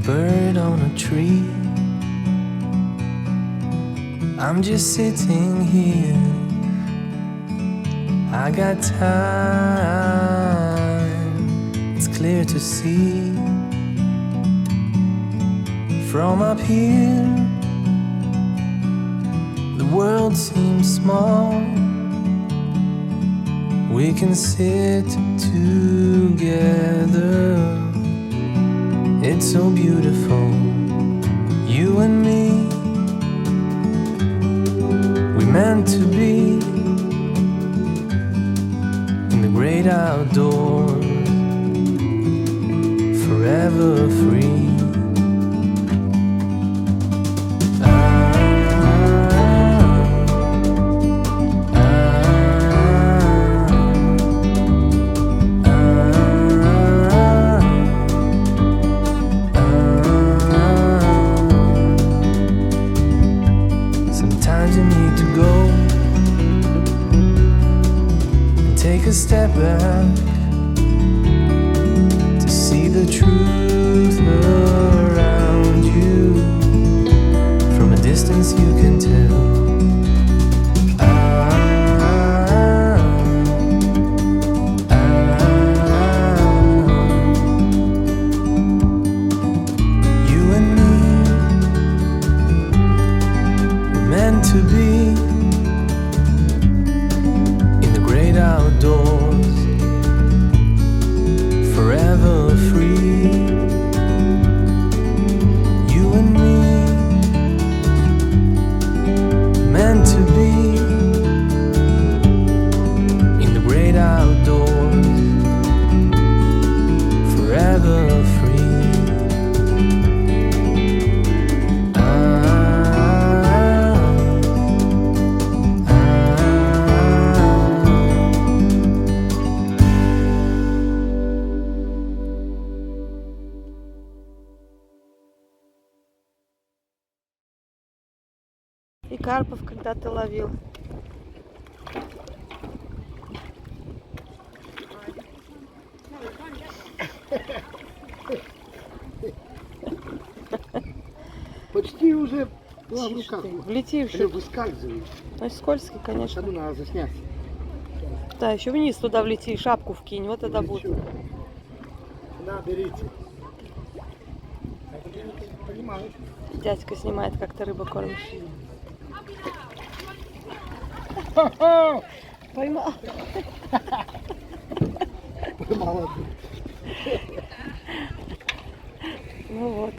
bird on a tree. I'm just sitting here. I got time, it's clear to see. From up here, the world seems small. We can sit together. It's so beautiful, you and me. We meant to be in the great outdoors, forever free. Sometimes you need to go and take a step back to see the truth around you. From a distance you can tell. You and me, we're meant to be in the great outdoors, forever free. You and me, meant to be in the great outdoors, forever free. И карпов когда ты ловил? Почти уже была в руках. Влетевший. Выскальзывает. Ну, скользкий, конечно. Саду надо заснять. Да, еще вниз туда влети, шапку вкинь, вот тогда будет. На, берите. Понимаешь? Дядька снимает, как ты рыбу кормишь. Поймал. Поймала. Ну вот.